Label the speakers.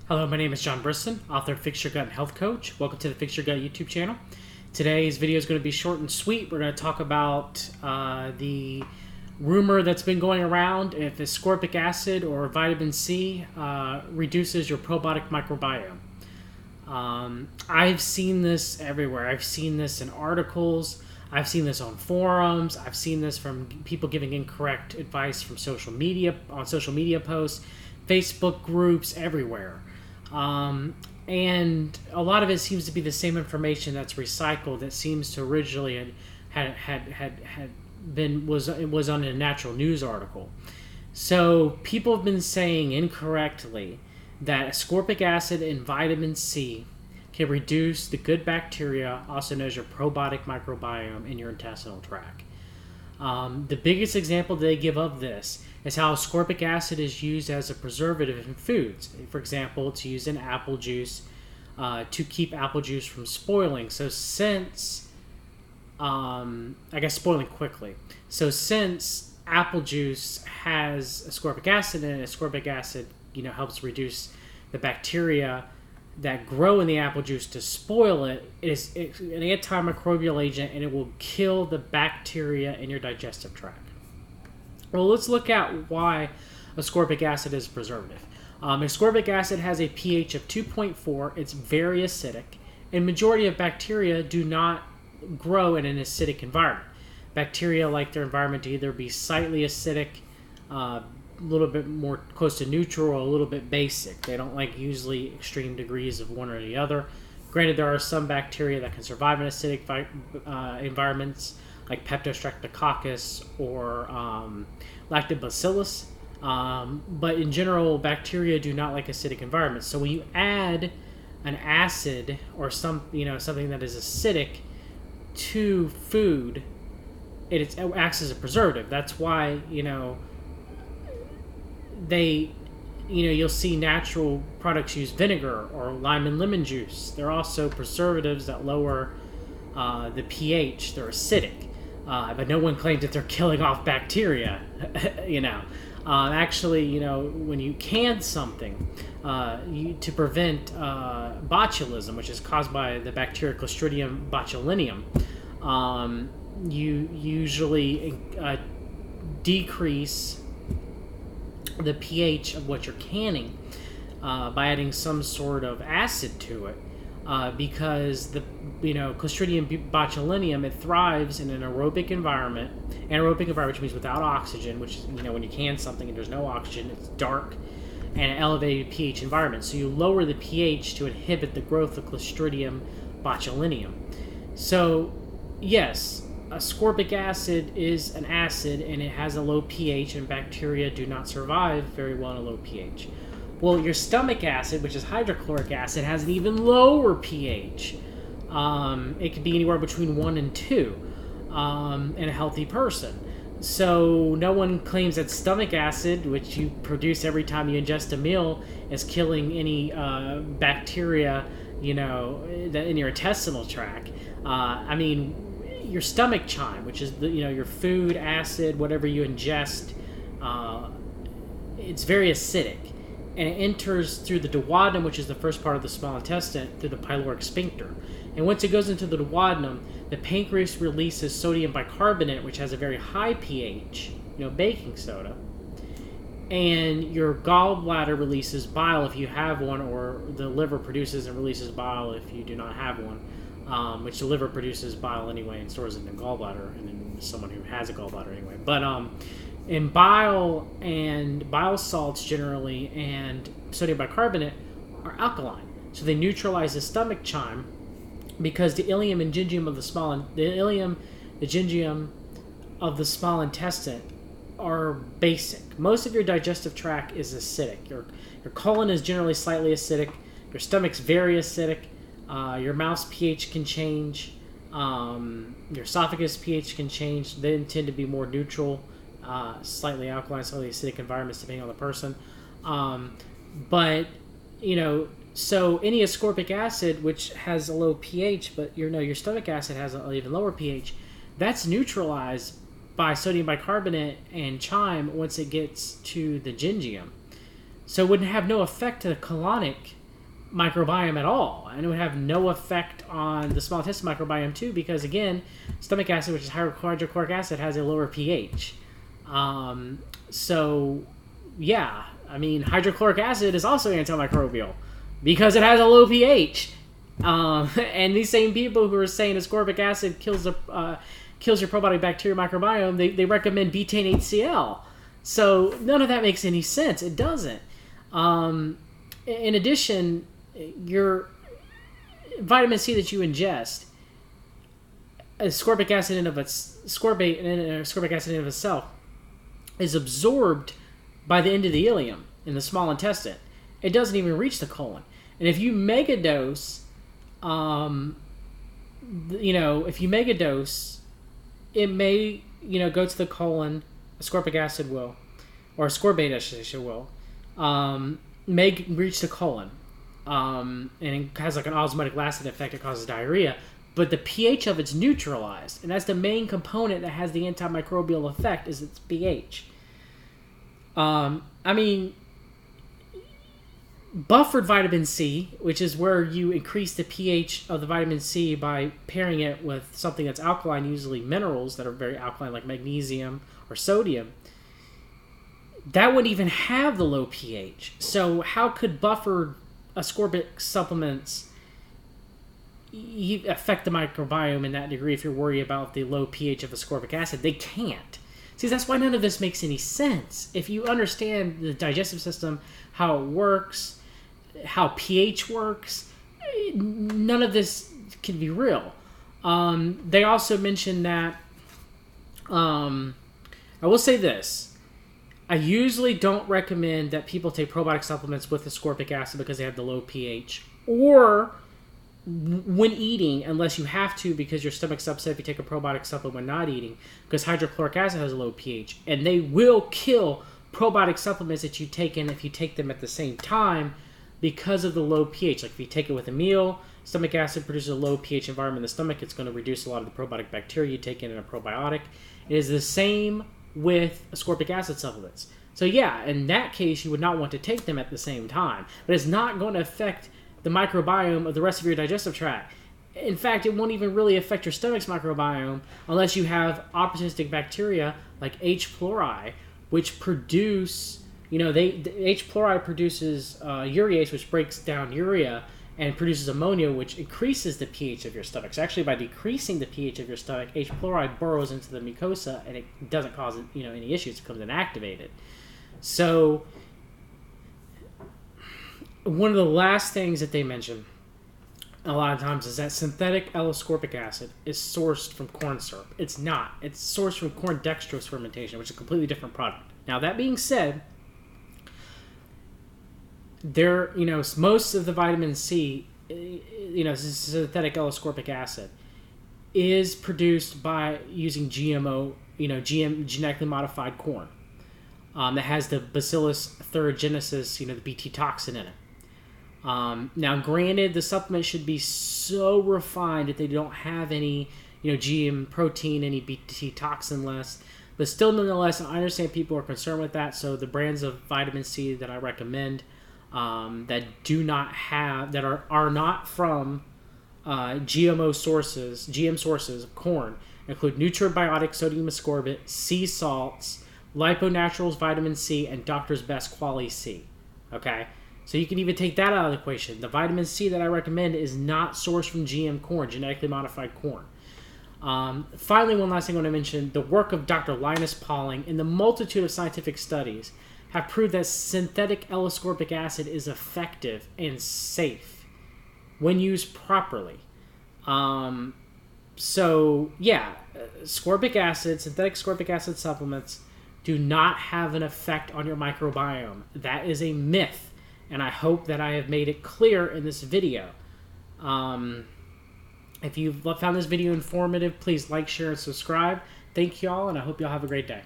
Speaker 1: Hello, my name is John Brisson, author of Fix Your Gut and Health Coach. Welcome to the Fix Your Gut YouTube channel. Today's video is going to be short and sweet. We're going to talk about the rumor that's been going around if ascorbic acid or vitamin C reduces your probiotic microbiome. I've seen this everywhere. I've seen this in articles. I've seen this on forums. I've seen this from people giving incorrect advice from social media, on social media posts, Facebook groups, everywhere. And a lot of it seems to be the same information that's recycled that seems to originally was on a natural news article. So people have been saying incorrectly that ascorbic acid and vitamin C can reduce the good bacteria, also known as your probiotic microbiome, in your intestinal tract. The biggest example they give of this is how ascorbic acid is used as a preservative in foods. For example, it's used in apple juice to keep apple juice from spoiling. So since, spoiling quickly. So since apple juice has ascorbic acid in it, ascorbic acid, helps reduce the bacteria that grow in the apple juice to spoil it. It's an antimicrobial agent, and it will kill the bacteria in your digestive tract. Well, let's look at why ascorbic acid is a preservative. Ascorbic acid has a pH of 2.4. It's very acidic, and majority of bacteria do not grow in an acidic environment. Bacteria like their environment to either be slightly acidic, a little bit more close to neutral, or a little bit basic. They don't like usually extreme degrees of one or the other. Granted, there are some bacteria that can survive in acidic environments, like Streptococcus or Lactobacillus. But in general, bacteria do not like acidic environments. So when you add an acid or something that is acidic to food, it acts as a preservative. That's why you'll see natural products use vinegar or lime and lemon juice. They're also preservatives that lower the pH. They're acidic, but no one claims that they're killing off bacteria. Actually, when you can something to prevent botulism, which is caused by the bacteria Clostridium botulinum, you usually decrease the pH of what you're canning by adding some sort of acid to it, because the Clostridium botulinum, it thrives in an aerobic environment. Anaerobic environment, which means without oxygen, which is when you can something and there's no oxygen, it's dark and an elevated pH environment. So you lower the pH to inhibit the growth of Clostridium botulinum. So yes, ascorbic acid is an acid, and it has a low pH, and bacteria do not survive very well in a low pH. Well, your stomach acid, which is hydrochloric acid, has an even lower pH. It can be anywhere between 1 and 2 in a healthy person. So no one claims that stomach acid, which you produce every time you ingest a meal, is killing any bacteria, that in your intestinal tract. Your stomach chyme, which is your food acid, whatever you ingest, it's very acidic, and it enters through the duodenum, which is the first part of the small intestine, through the pyloric sphincter. And once it goes into the duodenum, the pancreas releases sodium bicarbonate, which has a very high pH, baking soda, and your gallbladder releases bile if you have one, or the liver produces and releases bile if you do not have one. Which the liver produces bile anyway and stores it in the gallbladder, and then someone who has a gallbladder anyway. But in bile and bile salts generally and sodium bicarbonate are alkaline, so they neutralize the stomach chyme, because the ileum and gingium of the gingium of the small intestine are basic. Most of your digestive tract is acidic. Your colon is generally slightly acidic. Your stomach's very acidic. Your mouth's pH can change. Your esophagus pH can change. They tend to be more neutral, slightly alkaline, slightly acidic environments depending on the person. So any ascorbic acid, which has a low pH, but your stomach acid has an even lower pH, that's neutralized by sodium bicarbonate and chyme once it gets to the gingium. So it would have no effect to the colonic microbiome at all, and it would have no effect on the small intestine microbiome too, because again, stomach acid, which is hydrochloric acid, has a lower pH. So yeah, I mean, hydrochloric acid is also antimicrobial because it has a low pH. And these same people who are saying ascorbic acid kills your probiotic bacteria microbiome, they recommend betaine HCl. So none of that makes any sense. It doesn't. In addition, your vitamin C that you ingest, ascorbic acid in of itself, is absorbed by the endothelium in the small intestine. It doesn't even reach the colon. And if you megadose, it may, go to the colon. Ascorbic acid will, or ascorbate, I should will, may reach the colon. And it has like an osmotic lasting effect. It causes diarrhea. But the pH of it's neutralized. And that's the main component that has the antimicrobial effect, is its pH. Buffered vitamin C, which is where you increase the pH of the vitamin C by pairing it with something that's alkaline, usually minerals that are very alkaline, like magnesium or sodium, that wouldn't even have the low pH. So how could buffered ascorbic supplements affect the microbiome in that degree if you're worried about the low pH of ascorbic acid? They can't. See, that's why none of this makes any sense. If you understand the digestive system, how it works, how pH works, none of this can be real. They also mentioned that, I will say this, I usually don't recommend that people take probiotic supplements with ascorbic acid because they have the low pH, or when eating, unless you have to because your stomach's upset if you take a probiotic supplement when not eating, because hydrochloric acid has a low pH, and they will kill probiotic supplements that you take in if you take them at the same time because of the low pH. Like if you take it with a meal, stomach acid produces a low pH environment in the stomach. It's going to reduce a lot of the probiotic bacteria you take in a probiotic. It is the same with ascorbic acid supplements. So yeah, in that case, you would not want to take them at the same time. But it's not going to affect the microbiome of the rest of your digestive tract. In fact, it won't even really affect your stomach's microbiome unless you have opportunistic bacteria like H. pylori, which produce, H. pylori produces urease, which breaks down urea, and produces ammonia, which increases the pH of your stomach. So actually, by decreasing the pH of your stomach, H. pylori burrows into the mucosa, and it doesn't cause any issues. It becomes inactivated. So one of the last things that they mention a lot of times is that synthetic L-ascorbic acid is sourced from corn syrup. It's not. It's sourced from corn dextrose fermentation, which is a completely different product. Now, that being said, most of the vitamin C, synthetic L-ascorbic acid, is produced by using GMO, genetically modified corn that has the Bacillus thuringiensis, the Bt toxin in it. Now, granted, the supplement should be so refined that they don't have any, GM protein, any Bt toxin less. But still, nonetheless, I understand people are concerned with that. So the brands of vitamin C that I recommend that do not have, that are not from GM sources of corn, include Nutribiotic sodium ascorbate, sea salts, Liponaturals vitamin C, and Doctor's Best Quali C. Okay? So you can even take that out of the equation. The vitamin C that I recommend is not sourced from GM corn, genetically modified corn. Finally, one last thing I want to mention, the work of Dr. Linus Pauling and the multitude of scientific studies have proved that synthetic L-ascorbic acid is effective and safe when used properly. So, yeah, synthetic ascorbic acid supplements do not have an effect on your microbiome. That is a myth, and I hope that I have made it clear in this video. If you've found this video informative, please like, share, and subscribe. Thank you all, and I hope you all have a great day.